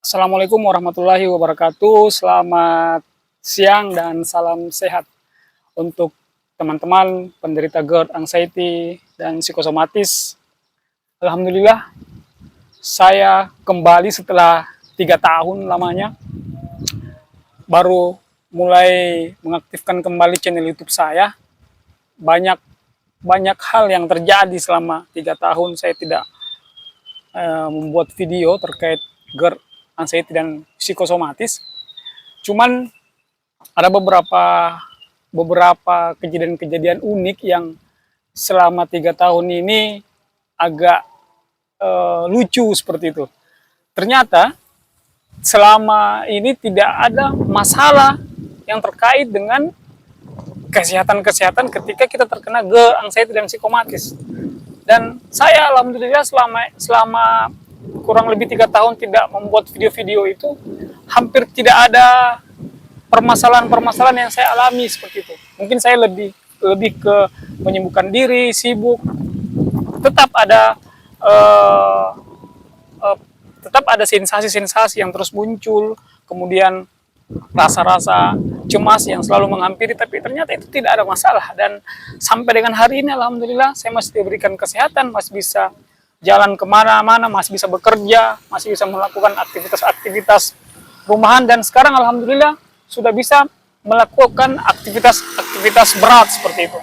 Assalamualaikum warahmatullahi wabarakatuh. Selamat siang dan salam sehat untuk teman-teman penderita GERD, anxiety, dan psikosomatis. Alhamdulillah, saya kembali setelah 3 tahun lamanya, baru mulai mengaktifkan kembali channel YouTube saya. Banyak banyak hal yang terjadi selama 3 tahun saya tidak membuat video terkait GERD, anxiety, dan psikosomatis. Cuman ada beberapa kejadian-kejadian unik yang selama 3 tahun ini agak lucu seperti itu. Ternyata selama ini tidak ada masalah yang terkait dengan kesehatan ketika kita terkena GERD, anxiety, dan psikomatis. Dan saya alhamdulillah selama kurang lebih 3 tahun tidak membuat video-video itu, hampir tidak ada permasalahan-permasalahan yang saya alami seperti itu. Mungkin saya lebih ke menyembuhkan diri, sibuk. Tetap ada uh, uh, tetap ada sensasi-sensasi yang terus muncul, kemudian rasa-rasa cemas yang selalu menghampiri, tapi ternyata itu tidak ada masalah. Dan sampai dengan hari ini alhamdulillah saya masih diberikan kesehatan, masih bisa jalan kemana-mana, masih bisa bekerja, masih bisa melakukan aktivitas-aktivitas rumahan, dan sekarang alhamdulillah sudah bisa melakukan aktivitas-aktivitas berat seperti itu.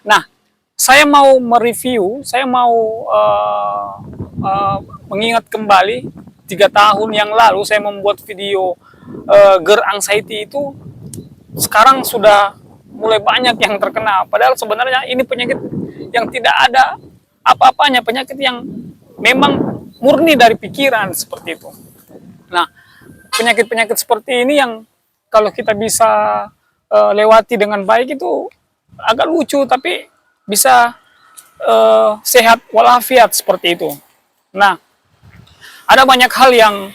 Nah, saya mau mereview, saya mau mengingat kembali 3 tahun yang lalu saya membuat video GERD anxiety itu. Sekarang sudah mulai banyak yang terkena, padahal sebenarnya ini penyakit yang tidak ada apa-apanya, penyakit yang memang murni dari pikiran seperti itu. Nah, penyakit-penyakit seperti ini yang kalau kita bisa lewati dengan baik itu agak lucu, tapi bisa sehat walafiat seperti itu. Nah, ada banyak hal yang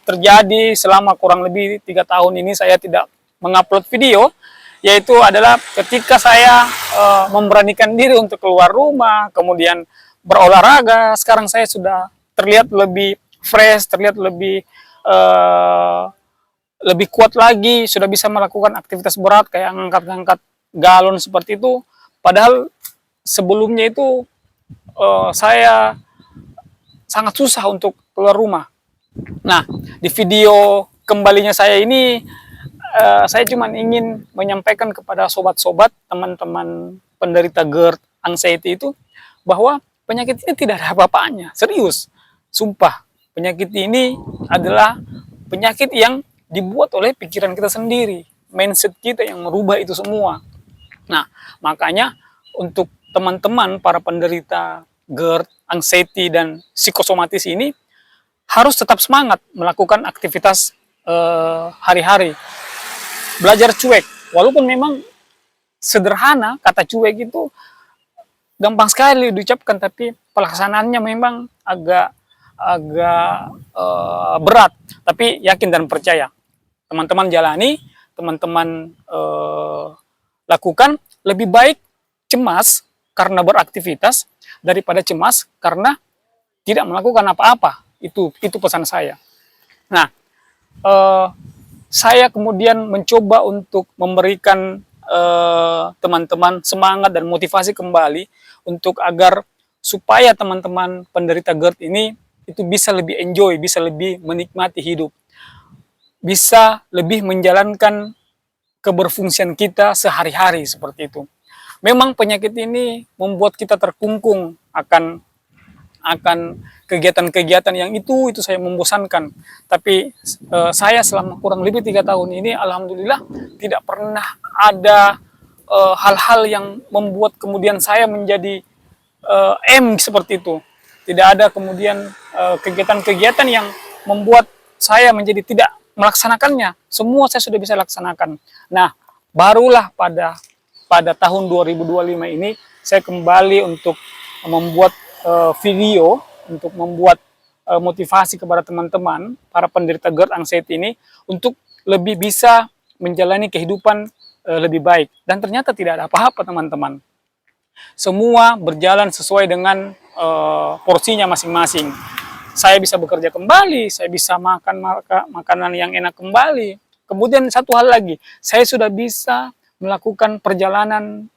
terjadi selama kurang lebih 3 tahun ini saya tidak mengupload video, yaitu adalah ketika saya memberanikan diri untuk keluar rumah, kemudian berolahraga. Sekarang saya sudah terlihat lebih fresh, terlihat lebih kuat lagi, sudah bisa melakukan aktivitas berat kayak ngangkat-ngangkat galon seperti itu. Padahal sebelumnya itu saya sangat susah untuk keluar rumah. Nah, di video kembalinya saya ini, saya cuma ingin menyampaikan kepada sobat-sobat, teman-teman penderita GERD, anxiety itu, bahwa penyakit ini tidak ada apa-apanya. Serius, sumpah. Penyakit ini adalah penyakit yang dibuat oleh pikiran kita sendiri. Mindset kita yang merubah itu semua. Nah, makanya untuk teman-teman para penderita GERD, anxiety, dan psikosomatis ini harus tetap semangat melakukan aktivitas hari-hari. Belajar cuek, walaupun memang sederhana, kata cuek itu gampang sekali diucapkan, tapi pelaksanaannya memang agak berat. Tapi yakin dan percaya, teman-teman jalani, teman-teman lakukan. Lebih baik cemas karena beraktivitas daripada cemas karena tidak melakukan apa-apa. Itu pesan saya. Nah, saya kemudian mencoba untuk memberikan teman-teman semangat dan motivasi kembali untuk agar supaya teman-teman penderita GERD ini itu bisa lebih enjoy, bisa lebih menikmati hidup, bisa lebih menjalankan keberfungsian kita sehari-hari seperti itu. Memang penyakit ini membuat kita terkungkung akan kegiatan-kegiatan yang itu saya membosankan. Tapi saya selama kurang lebih 3 tahun ini alhamdulillah tidak pernah ada hal-hal yang membuat kemudian saya menjadi seperti itu. Tidak ada kemudian kegiatan-kegiatan yang membuat saya menjadi tidak melaksanakannya. Semua saya sudah bisa laksanakan. Nah, barulah pada tahun 2025 ini saya kembali untuk membuat video, untuk membuat motivasi kepada teman-teman para penderita GERD anxiety ini untuk lebih bisa menjalani kehidupan lebih baik. Dan ternyata tidak ada apa-apa, teman-teman. Semua berjalan sesuai dengan porsinya masing-masing. saya bisa bekerja kembali, saya bisa makan makanan yang enak kembali. Kemudian satu hal lagi, saya sudah bisa melakukan perjalanan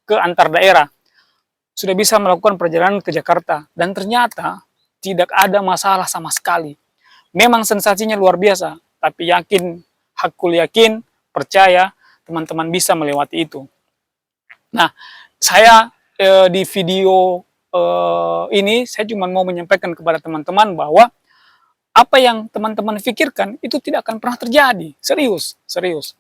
ke antar daerah, sudah bisa melakukan perjalanan ke Jakarta, dan ternyata tidak ada masalah sama sekali. Memang sensasinya luar biasa, tapi yakin, hakul yakin, percaya teman-teman bisa melewati itu. Nah, saya di video ini saya cuma mau menyampaikan kepada teman-teman bahwa apa yang teman-teman pikirkan itu tidak akan pernah terjadi. Serius, serius.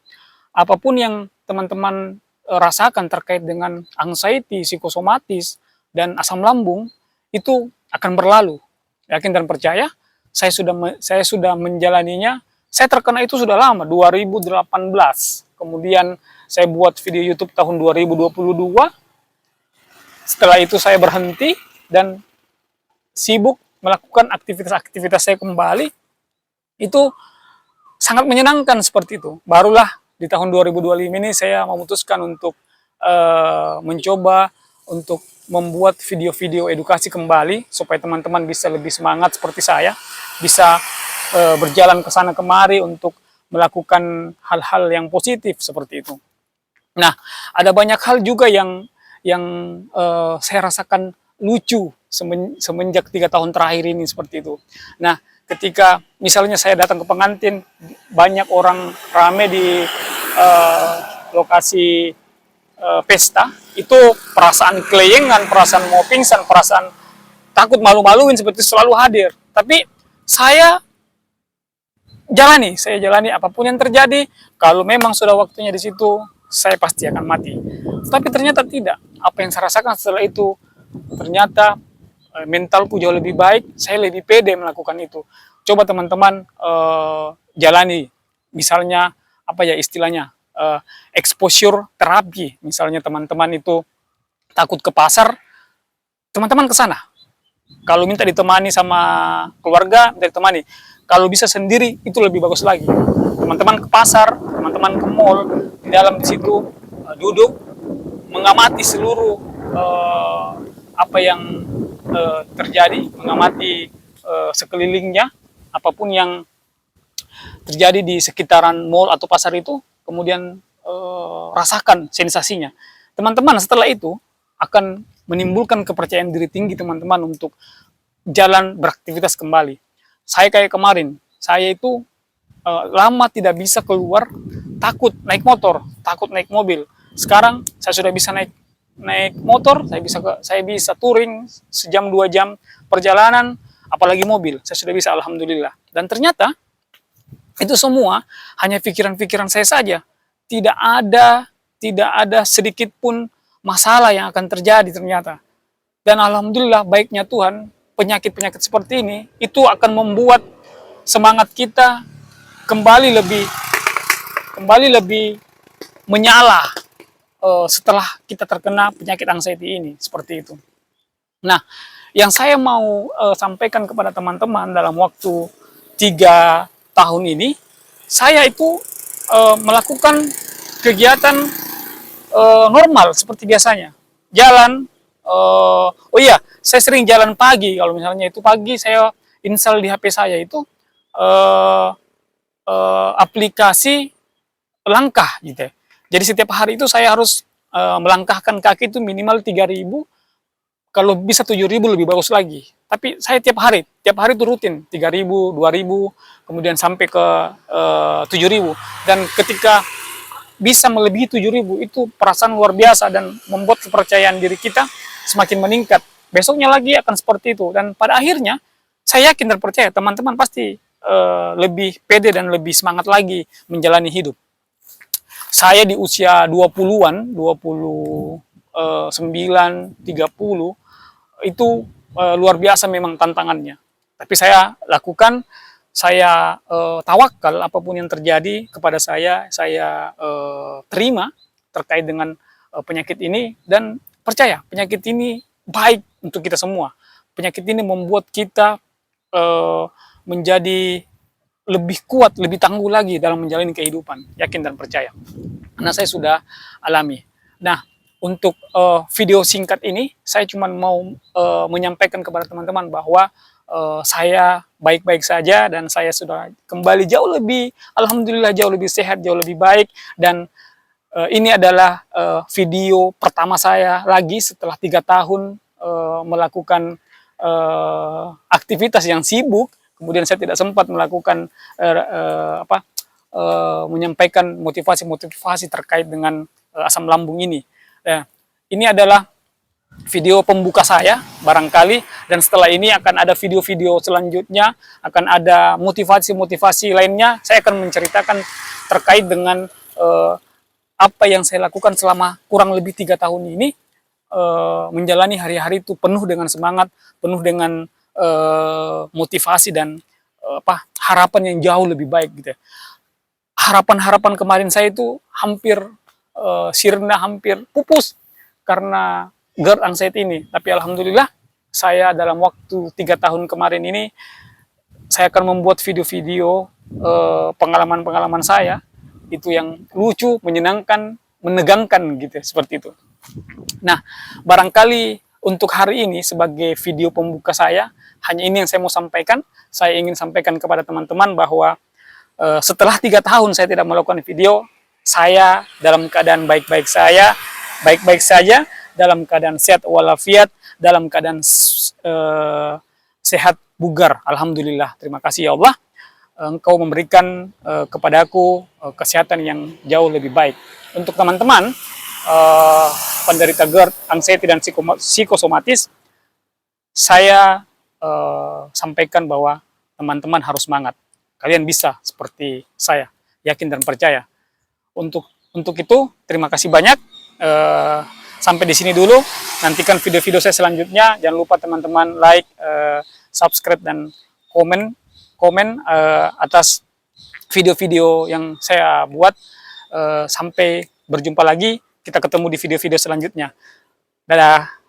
Apapun yang teman-teman rasakan terkait dengan anxiety, psikosomatis, dan asam lambung, itu akan berlalu. Yakin dan percaya, saya sudah menjalaninya. Saya terkena itu sudah lama, 2018. Kemudian saya buat video YouTube tahun 2022. Setelah itu saya berhenti dan sibuk melakukan aktivitas-aktivitas saya kembali. Itu sangat menyenangkan seperti itu. Barulah di tahun 2025 ini saya memutuskan untuk mencoba untuk membuat video-video edukasi kembali supaya teman-teman bisa lebih semangat seperti saya, bisa berjalan ke sana kemari untuk melakukan hal-hal yang positif seperti itu. Nah, ada banyak hal juga yang saya rasakan lucu semenjak 3 tahun terakhir ini seperti itu. Nah, ketika misalnya saya datang ke pengantin, banyak orang rame di lokasi pesta, itu perasaan keleyengan, perasaan mau pingsan, perasaan takut malu-maluin seperti itu selalu hadir. Tapi saya jalani apapun yang terjadi. Kalau memang sudah waktunya di situ, saya pasti akan mati. Tapi ternyata tidak. Apa yang saya rasakan setelah itu, ternyata mentalku jauh lebih baik, saya lebih pede melakukan itu. Coba teman-teman jalani, misalnya apa ya istilahnya, exposure terapi. Misalnya teman-teman itu takut ke pasar, teman-teman ke sana. Kalau minta ditemani sama keluarga, minta ditemani. Kalau bisa sendiri, itu lebih bagus lagi. Teman-teman ke pasar, teman-teman ke mall, di dalam di situ duduk, mengamati seluruh apa yang terjadi, mengamati sekelilingnya, apapun yang terjadi di sekitaran mall atau pasar itu, kemudian rasakan sensasinya. Teman-teman setelah itu akan menimbulkan kepercayaan diri tinggi teman-teman untuk jalan beraktivitas kembali. Saya kayak kemarin, saya itu lama tidak bisa keluar, takut naik motor, takut naik mobil. Sekarang saya sudah bisa naik motor, saya bisa touring sejam 2 jam perjalanan, apalagi mobil, saya sudah bisa, alhamdulillah. Dan ternyata itu semua hanya pikiran-pikiran saya saja. Tidak ada sedikit pun masalah yang akan terjadi ternyata. Dan alhamdulillah baiknya Tuhan, penyakit-penyakit seperti ini itu akan membuat semangat kita kembali lebih menyala setelah kita terkena penyakit anxiety ini, seperti itu. Nah, yang saya mau sampaikan kepada teman-teman dalam waktu 3 tahun ini, saya itu melakukan kegiatan normal seperti biasanya. Jalan, oh iya, saya sering jalan pagi. Kalau misalnya itu pagi, saya install di HP saya itu aplikasi langkah gitu ya. Jadi setiap hari itu saya harus melangkahkan kaki itu minimal 3.000, kalau bisa 7.000 lebih bagus lagi. Tapi saya tiap hari itu rutin 3.000, 2.000, kemudian sampai ke 7.000. Dan ketika bisa melebihi 7.000 itu perasaan luar biasa dan membuat kepercayaan diri kita semakin meningkat. Besoknya lagi akan seperti itu, dan pada akhirnya saya yakin dan percaya teman-teman pasti lebih pede dan lebih semangat lagi menjalani hidup. Saya di usia 20-an, 29, 30, itu luar biasa memang tantangannya. Tapi saya lakukan, saya tawakal apapun yang terjadi kepada saya terima terkait dengan penyakit ini, dan percaya penyakit ini baik untuk kita semua. Penyakit ini membuat kita menjadi lebih kuat, lebih tangguh lagi dalam menjalani kehidupan, yakin dan percaya. Karena saya sudah alami. Nah, untuk video singkat ini, saya cuma mau menyampaikan kepada teman-teman bahwa saya baik-baik saja dan saya sudah kembali jauh lebih, alhamdulillah jauh lebih sehat, jauh lebih baik. Dan ini adalah video pertama saya lagi setelah 3 tahun melakukan aktivitas yang sibuk. Kemudian saya tidak sempat melakukan menyampaikan motivasi-motivasi terkait dengan asam lambung ini. Nah, ini adalah video pembuka saya barangkali, dan setelah ini akan ada video-video selanjutnya, akan ada motivasi-motivasi lainnya. Saya akan menceritakan terkait dengan apa yang saya lakukan selama kurang lebih 3 tahun ini, menjalani hari-hari itu penuh dengan semangat, penuh dengan motivasi dan harapan yang jauh lebih baik gitu ya. Harapan-harapan kemarin saya itu hampir sirna, hampir pupus karena GERD anxiety ini. Tapi alhamdulillah saya dalam waktu 3 tahun kemarin ini, saya akan membuat video-video pengalaman-pengalaman saya itu yang lucu, menyenangkan, menegangkan gitu, seperti itu. Nah, barangkali untuk hari ini sebagai video pembuka saya, hanya ini yang saya mau sampaikan. Saya ingin sampaikan kepada teman-teman bahwa setelah 3 tahun saya tidak melakukan video, saya dalam keadaan baik-baik saja, dalam keadaan sehat walafiat, dalam keadaan sehat bugar. Alhamdulillah, terima kasih ya Allah. Engkau memberikan kepadaku kesehatan yang jauh lebih baik. Untuk teman-teman penderita GERD, anxiety dan psikosomatis, saya sampaikan bahwa teman-teman harus semangat. Kalian bisa seperti saya, yakin dan percaya. Untuk itu, terima kasih banyak. Sampai di sini dulu. Nantikan video-video saya selanjutnya. Jangan lupa teman-teman like, subscribe dan komen atas video-video yang saya buat. Sampai berjumpa lagi. Kita ketemu di video-video selanjutnya. Dadah.